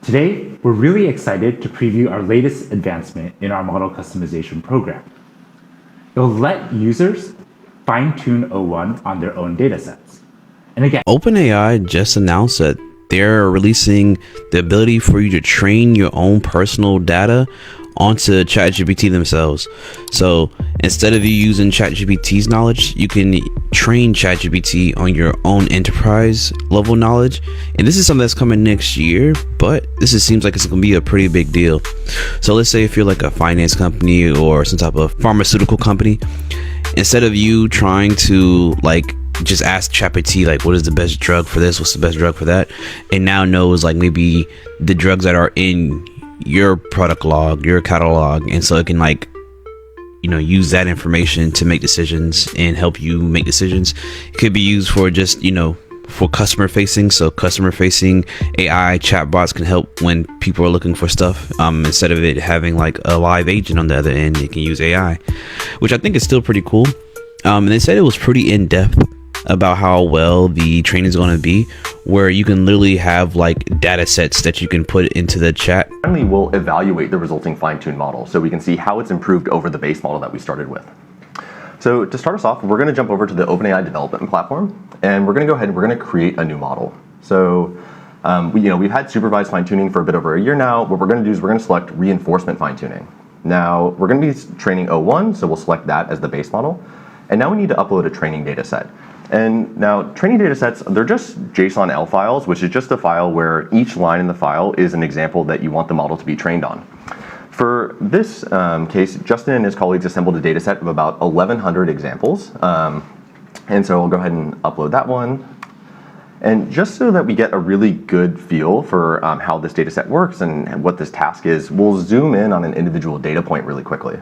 Today, we're really excited to preview our latest advancement in our model customization program. It'll let users fine-tune O1 on their own datasets. And again, OpenAI just announced that they're releasing the ability for you to train your own personal data onto ChatGPT themselves. So instead of you using ChatGPT's knowledge, you can train ChatGPT on your own enterprise level knowledge. And this is something that's coming next year, but seems like it's gonna be a pretty big deal. So let's say if you're like a finance company or some type of pharmaceutical company, instead of you trying to like just ask ChatGPT like what is the best drug for this, what's the best drug for that, and now knows like maybe the drugs that are in your product log, your catalog, and so it can like use that information to make decisions and help you make decisions. It could be used for just for customer facing, so customer facing AI chatbots can help when people are looking for stuff. Instead of it having like a live agent on the other end, it can use AI, which I think is still pretty cool. And they said it was pretty in-depth about how well the training is going to be, where you can literally have like data sets that you can put into the chat. Finally, we'll evaluate the resulting fine-tuned model so we can see how it's improved over the base model that we started with. So to start us off, we're going to jump over to the OpenAI development platform, and we're going to go ahead and we're going to create a new model. So we've had supervised fine-tuning for a bit over a year now. What we're going to do is we're going to select reinforcement fine-tuning. Now we're going to be training O1, so we'll select that as the base model. And now we need to upload a training data set. And now training data sets, they're just JSON-L files, which is just a file where each line in the file is an example that you want the model to be trained on. For this case, Justin and his colleagues assembled a data set of about 1,100 examples. And so I'll go ahead and upload that one. And just so that we get a really good feel for how this data set works and what this task is, we'll zoom in on an individual data point really quickly.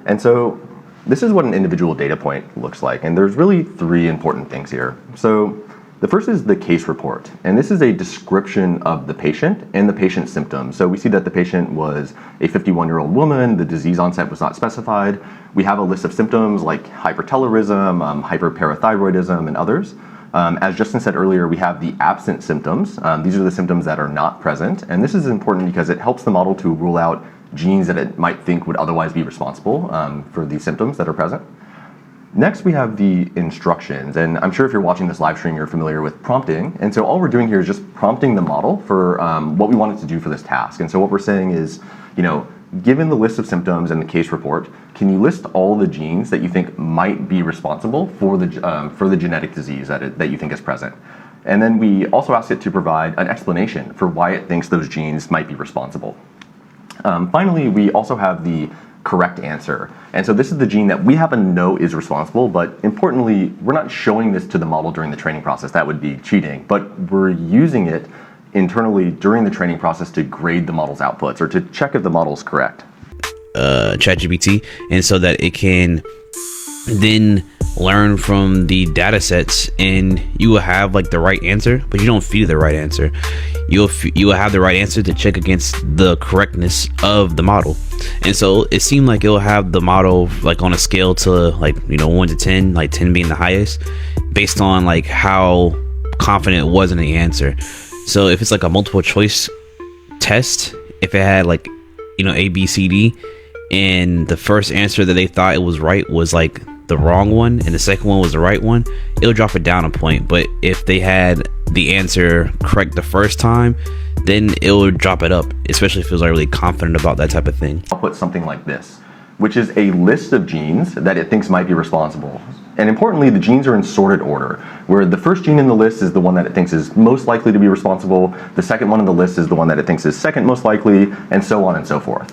And so this is what an individual data point looks like, and there's really three important things here. So the first is the case report, and this is a description of the patient and the patient's symptoms. So we see that the patient was a 51-year-old woman, the disease onset was not specified. We have a list of symptoms like hypertelorism, hyperparathyroidism, and others. As Justin said earlier, we have the absent symptoms. These are the symptoms that are not present, and this is important because it helps the model to rule out genes that it might think would otherwise be responsible for the symptoms that are present. Next, we have the instructions, and I'm sure if you're watching this live stream, you're familiar with prompting. And so all we're doing here is just prompting the model for what we want it to do for this task. And so what we're saying is, given the list of symptoms and the case report, can you list all the genes that you think might be responsible for the genetic disease that you think is present? And then we also ask it to provide an explanation for why it thinks those genes might be responsible. Finally, we also have the correct answer. And so this is the gene that we happen to know is responsible, but importantly, we're not showing this to the model during the training process. That would be cheating, but we're using it internally during the training process to grade the model's outputs or to check if the model's correct. ChatGPT, and so that it can then learn from the data sets, and you will have like the right answer, but you don't feed the right answer. You will have the right answer to check against the correctness of the model. And so it seemed like it'll have the model like on a scale to like 1 to 10, like 10 being the highest, based on like how confident it was in the answer. So if it's like a multiple choice test, if it had like A, B, C, D, and the first answer that they thought it was right was like the wrong one and the second one was the right one, it'll drop it down a point. But if they had the answer correct the first time, then it will drop it up, especially if it was like really confident about that type of thing. I'll put something like this, which is a list of genes that it thinks might be responsible. And importantly, the genes are in sorted order, where the first gene in the list is the one that it thinks is most likely to be responsible, the second one in the list is the one that it thinks is second most likely, and so on and so forth.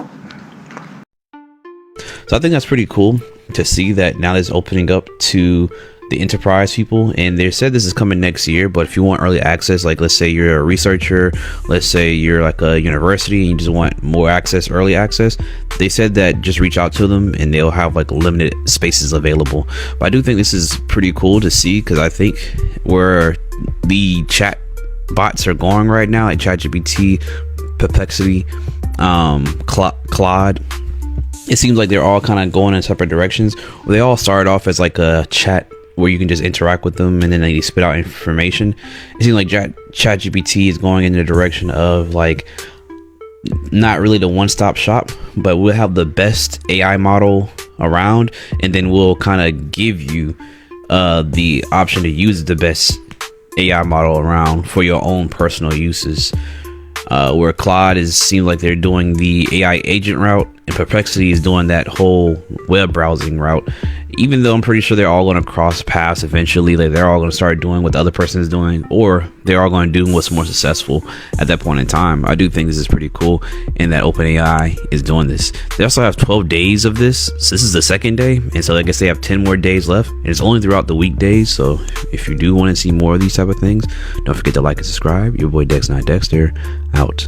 So I think that's pretty cool to see that now it's opening up to the enterprise people, and they said this is coming next year. But if you want early access, like let's say you're a researcher, let's say you're like a university and you just want more access, early access, they said that just reach out to them and they'll have like limited spaces available. But I do think this is pretty cool to see, because I think where the chat bots are going right now, like ChatGPT, Perplexity, Claude, it seems like they're all kind of going in separate directions. They all started off as like a chat where you can just interact with them and then they spit out information. It seems like ChatGPT is going in the direction of like not really the one-stop shop, but we'll have the best AI model around, and then we'll kind of give you the option to use the best AI model around for your own personal uses. Where Claude seems like they're doing the AI agent route, and Perplexity is doing that whole web browsing route. Even though I'm pretty sure they're all going to cross paths eventually, like they're all going to start doing what the other person is doing, or they're all going to do what's more successful at that point in time. I do think this is pretty cool, and that OpenAI is doing this. They also have 12 days of this. So this is the second day, and so I guess they have 10 more days left. And it's only throughout the weekdays. So if you do want to see more of these type of things, don't forget to like and subscribe. Your boy Dex Not Dexter out.